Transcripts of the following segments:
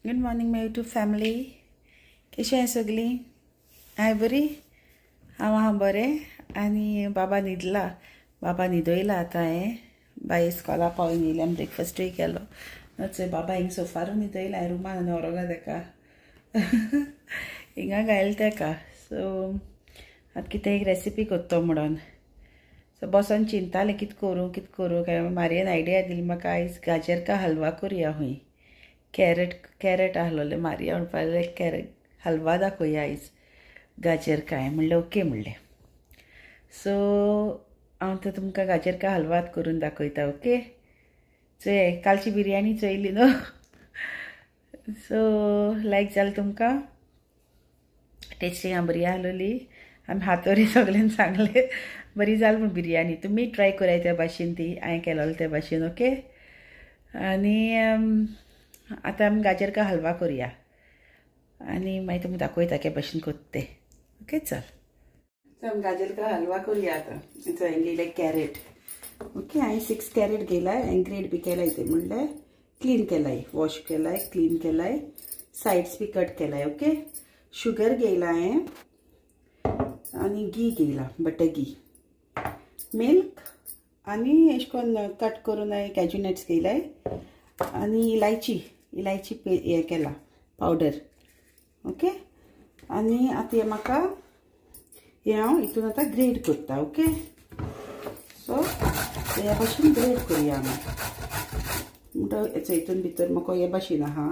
Good morning my YouTube family. कशी आहे सगळी? हाय बरी? हांव बरें. आनी बाबा न्हिदला. बाबा न्हिदयला आतां. बाय स्कॉला पावून येयले. ब्रेकफास्टूय केलो. चोय बाबा हिंग सोफारू न्हिदयला. हांवें रुमान व्हरोंक तेका हिंगा घायल तेका. सो आतां कितें एक रेसिपी कोत्तो म्हणोन सो बसोन चिंतालें कितें करूं काय. मारयेन आयडिया दिली म्हाका आयज गाजर का हलवा करुया. हूंय कॅरेट आहलोले. मारया म्हणपा लागले कॅरेट हलवा दाखोवया आयज गाजर काय. म्हणलें ओके म्हणलें. सो हांव तर तुमकां गाजर का हलवात करून दाखयता. ओके. चोय कालची बिरयानी चोयली न्हू. सो लायक जालें तुमकां? टेस्टिंग बरी आहलोली. आमी हातोरी सगळ्यांनी सांगलें बरी जाली म्हूण बिरयानी. तुमी ट्राय कराय त्या भाशेन ती हांवें केलोली त्या भाशेन. ओके. आनी आतां आमी गाजर का हलवा करुया आनी मागीर तुमकां दाखयता के भाशेन कोत्ता तें. ओके चल. सो आमी गाजर का हलवा करुया आतां. सो हांवें घेयले कॅरेट. ओके. हांवें 6 कॅरेट घेयलाय. हांवें ग्रेड बी केलाय ते म्हणल्यार क्लीन केलाय. वॉश केलाय, क्लीन केलाय, सायड्स बी कट केलाय. ओके. शुगर घेयला हांवें आनी घी घेयला. बटर घी, मिल्क आनी एश कोन्न कट करून हांवें कॅज्यू नट्स घेयलाय आनी इलायची हें केला पावडर. ओके. आनी आतां हें म्हाका हें हांव हितून आतां ग्रेड करता. ओके. सो ह्या भाशेन ग्रेड करुया आमी. म्हणटा हेचो हितून भितर म्हाका हे भाशेन आहा.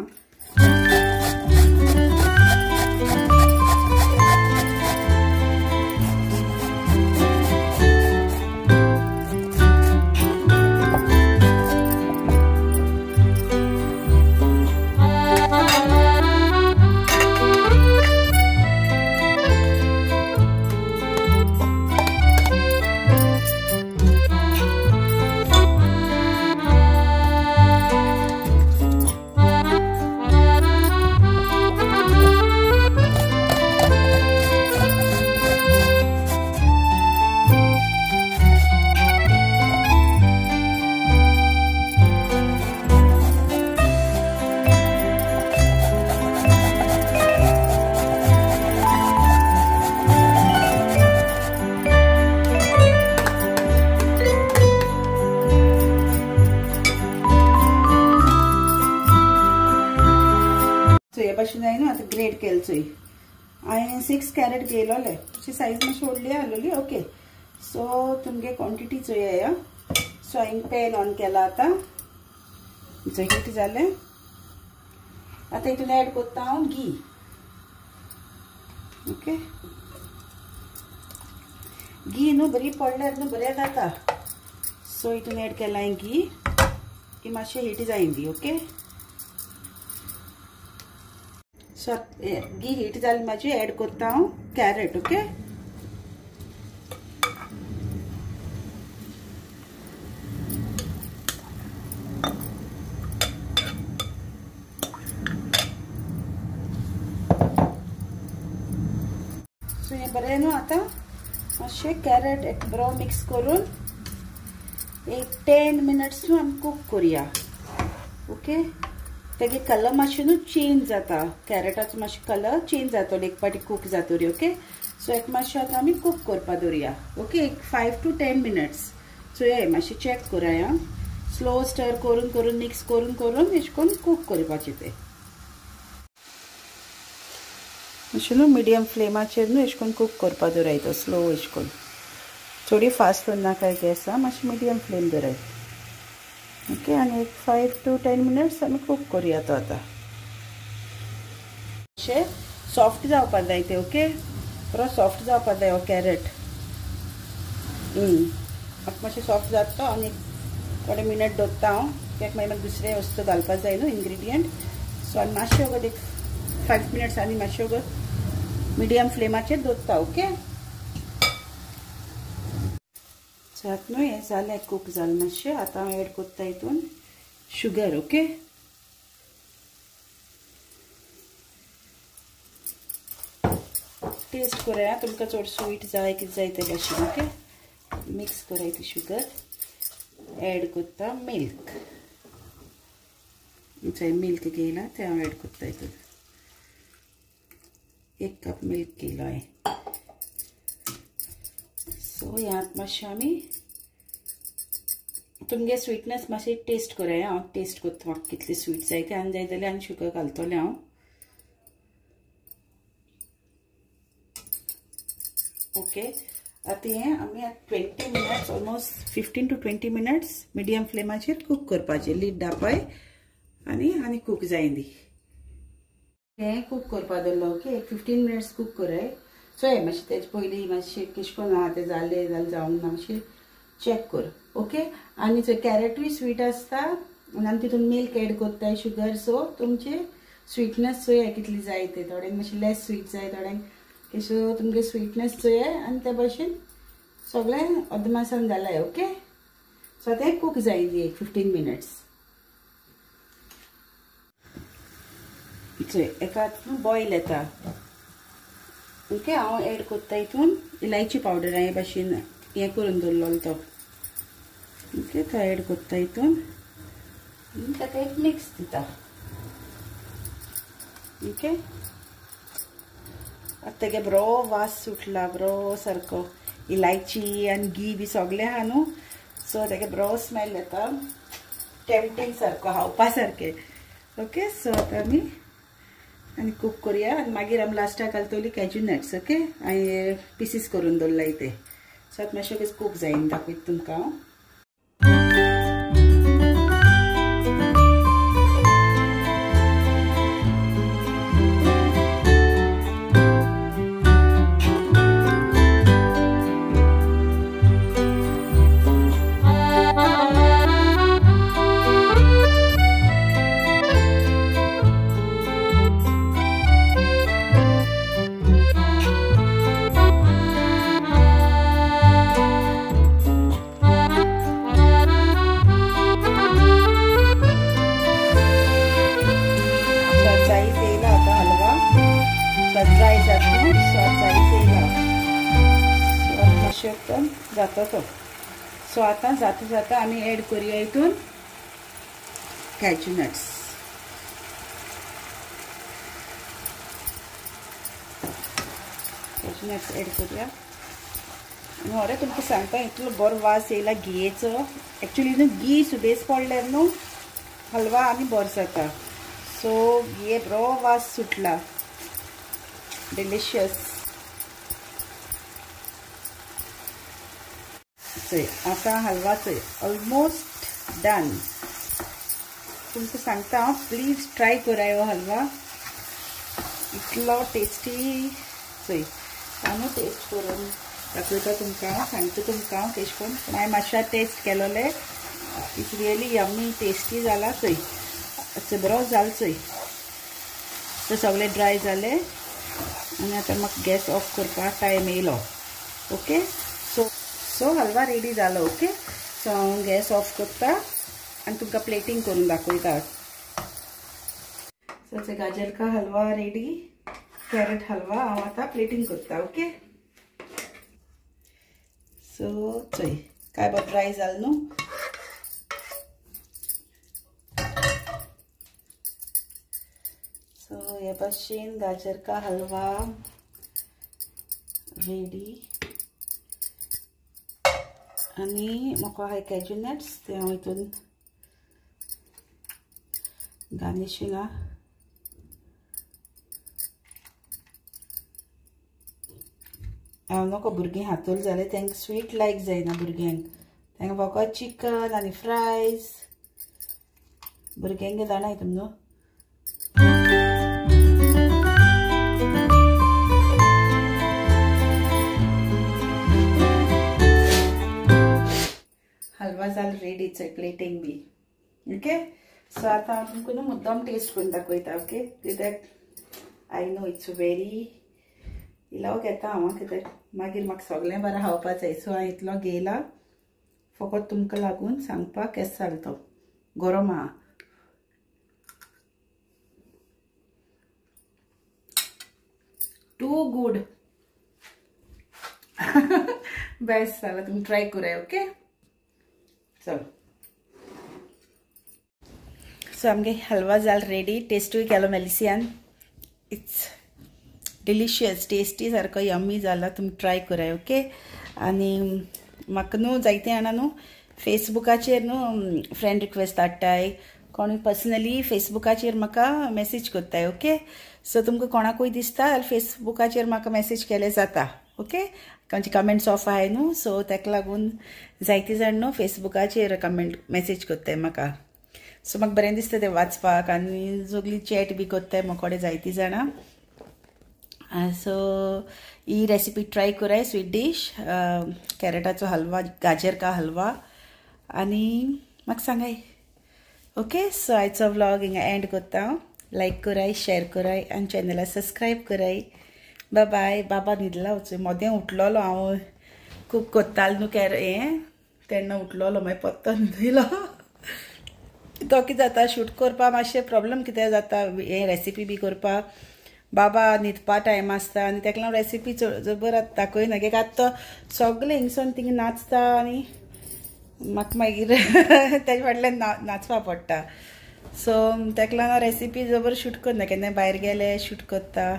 भाशेन हांवें आतां ग्रेड केलो. चोय हांवें 6 कॅरेट घेयलोले. तुजी सायज मातशी व्हडली आहलोली. ओके. सो तुमगे क्वॉन्टिटी चोया. सो हांवें पॅन ऑन केला. आतां हीट जालें. आतां हितून एड कोत्ता हांव घी. ओके. घी न्हू बरी पडल्यार न्हू बरें जाता. सो हितून एड केला हांवें घी. ही मातशें हीट जायन दी. ओके. सो घी हीट जाली म्हाजी. एड कोत्ता हांव कॅरेट. ओके. सो हें बरें न्हू आतां मातशें कॅरेट एक बरो मिक्स करून एक 10 मिनट्स न्हू आमी कूक करुया. ओके. तेगे कलर मातशें न्हू चेंज जाता. कॅरेटाचो मातशें कलर चेंज जातलो एक पाटी कूक जातरी. ओके. सो एक मातशें आतां आमी कूक करपा दवरुया. ओके. एक 5 to 10 मिनट्स. सो हे मातशें चॅक कराया. स्लो स्टर करून करून मिक्स करून करून एश कोन्न कूक करपाचें तें. अशें न्हू मिडियम फ्लेमाचेर न्हू एश कोन्न कूक करपा दवराय तो. स्लो एश कोन्न. थोडी फास्ट दवरनाका गॅस. मातशें मिडियम फ्लेम दवराय. ओके. आनी एक 5 to 10 मिनट्स आमी कूक करुया तो आतां. अशें सॉफ्ट जावपा जाय ते. ओके. बरो सॉफ्ट जावपा जाय हो कॅरेट. म्हाका मातशें सॉफ्ट जाता तो. आनी थोडे मिनट दवरता हांव. कित्याक मागीर म्हाका दुसरे वस्तू घालपा जाय न्हू इन्ग्रिडियंट. सो आनी मातशें वगत एक 5 मिनट्स आनी मातशें वगत मिडियम फ्लेमाचेर दवरता. ओके. सो आतां न्हू हें जालें कूक जालें मातशें. आतां हांव एड कोत्ता हितून शुगर. ओके. टेस्ट कराया. तुमकां चड स्वीट जाय कितें जाय ते भाशेन. ओके. मिक्स करायची शुगर. ऐड करता मिल्क मिल्क घेयला ते हांव एड करता हितून. 1 कप मिल्क घेयलो हांवें. सो ह्यात मातशें आमी तुमगे स्वीटनेस मातशें टेस्ट कराय. हांव टेस्ट करता म्हाका कितली स्वीट जाय तें, आनी जाय जाल्यार आनी शुगर घालतलें हांव. ओके, आतां हें आमी 20 minutes almost 15 to 20 minutes medium फ्लेमाचेर कूक करपाचें. लीड दापय आनी कूक जाय दी. हें कूक करपा दवरलो. ओके, 15 मिनट्स कूक कराय. सो हें मातशें तेजे पयलीं मातशें किश कोन्न आहा तें जालें जावंक ना मातशें चेक कर. ओके, आनी थंय कॅरेटूय स्वीट आसता आनी आमी तितून मिल्क एड कोत्ताय शुगर. सो तुमचे स्वीटनेस चोया कितली जाय ते. थोड्यांक मातशें लेस स्वीट जाय, थोड्यांक सो तुमगे स्वीटनेस चोया आनी ते भाशेन सगळें अदमासान जालाय. ओके, सो तें कूक जाय दी 15 मिनट्स. चोय एका बॉयल येता. ओके, हांव एड कोत्ता हितून इलायची पावडर हे भाशेन हें करून दवरलो तो. ओके, तो एड कोत्ता हितून आनी ताका एक मिक्स दिता. ओके, आतां तेगे बरो वास सुटला, बरो सारको इलायची आनी घी बी सगळें आहा न्हू. सो तेगे बरो स्मेल येता, टेम्पटींग सारको, खावपा सारकें. ओके, सो आतां आमी आनी कूक करुया आनी मागीर आमी लास्टाक घालतली कॅज्यू नट्स. ओके, हांवें पिसीस करून दवरलाय ते. सो आतां मातशें कूक जायन दाखयता तुमकां हांव. जाता तो. सो आतां जाता जाता आमी एड करुया हितून cashew nuts. Cashew nuts add करुया आनी होरे तुमकां सांगता इतलो बरो वास येयला घियेचो. एक्चुअली न्हू घी सुबेज पडल्यार न्हू हलवा आनी बरो जाता. सो घिये बरो वास सुटला, डिलिशियस. आता हलवा ऑलमोस्ट डन. तुमकां सांगता हांव प्लीज ट्राय कराय हो हलवा, इतलो टेस्टी. चोय हांव टेस्ट करून दाखयता तुमकां, सांगता तुमकां केश कोन्न. हांवें मातशें टेस्ट केलोले, इट्स रियली यम्मी टेस्टी जाला. चोय बरो जालो. चोय तो सगळें ड्राय जालें आनी आतां म्हाका गॅस ऑफ करपाक टायम येयलो. ओके, सो हलवा रेडी जालो. ओके, सो हांव गॅस ऑफ करता आनी तुमकां प्लेटिंग करून दाखयता. सो गाजर का हलवा रेडी, कॅरेट हलवा हांव आतां प्लेटिंग करता. ओके, सो चोय काय बरो ड्राय जालो न्हू. सो हे भाशेन गाजर का हलवा रेडी. आनी म्हाका हाय कॅज्यू नट्स ते हांव हितून गार्निशिंगा. हांव नको भुरगीं हातूल जाल्यार तांकां स्वीट लायक जायना भुरग्यांक. तांकां फकत चिकन आनी फ्रायज. भुरग्यांक जाणा हितून न्हू. हलवा जाल रेडीच आहे, प्लेटिंग बी. ओके, सो आता हांव तुमकां न्हू मुद्दाम टेस्ट करून दाखयता. ओके, कित्याक आय नो इट्स व्हेरी इलाव घेता हांव, कित्याक मागीर म्हाका सगळें बरें खावपा जाय. सो हांवें इतलो घेयला फकत तुमकां लागून सांगपाक. केसो जालो तो, गरम आहा. To good. बेस्ट जाला, तुमी ट्राय कराय. ओके, चल. सो आमगे हलवा जाल रेडी. टेस्टूय केलो मेलिसियान. इट्स डिलिशियस, टेस्टी सारको यम्मी जाला. तुमी ट्राय कराय. ओके. आनी म्हाका न्हू जायते जाणां न्हू फेसबुकाचेर न्हू फ्रेंड रिक्वेस्ट धाडटाय. कोणूय पर्सनली फेसबुकाचेर म्हाका मेसेज कोत्ताय. ओके. सो तुमकां कोणाकूय दिसता जाल्यार फेसबुकाचेर म्हाका मेसेज केले जाता. ओके. खंयचे कमेंट्स ऑफ आहाय न्हू, सो ताका लागून जायते जाण न्हू फेसबुकाचेर कमेंट मेसेज कोत्ताय म्हाका. सो म्हाका बरें दिसता तें वाचपाक. आनी जोगली चॅट बी कोत्ताय मोकोडे जायती जाणां. सो ही रेसिपी ट्राय कराय. स्वीट डिश कॅरेटाचो हलवा, गाजर का हलवा. आनी म्हाका सांगाय. ओके. सो आयचो व्लॉग हिंगा एंड कोत्ता हांव. लायक कराय, शेअर कराय आनी चॅनला सबस्क्रायब कराय. Bye bye. बाबा न्हिदला वचूं. मोदें उठलोलो हांव खूब कोत्तालो न्हू हें तेन्ना उठलोलो मागीर पत्तो न्हिदलो. तो कितें जाता शूट करपा मातशें प्रॉब्लम कितें जाता हें रेसिपी बी करपा. बाबा न्हिदपा टायम आसता आनी तेका लागून रेसिपी जबर दाखयना. कित्याक आतां तो सगळें हिंगसून थिंग नाचता आनी म्हाका मागीर तेजे फाटल्यान नाचपा पडटा. सो तेका लागून रेसिपी जबर शूट करना. केन्ना भायर गेले शूट करता.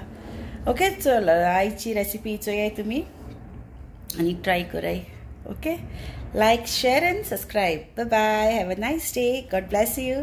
ओके. चल आयची रेसिपी चोयाय तुमी आनी ट्राय कराय. Okay. Like, share and subscribe. Bye bye. Have a nice day. God bless you.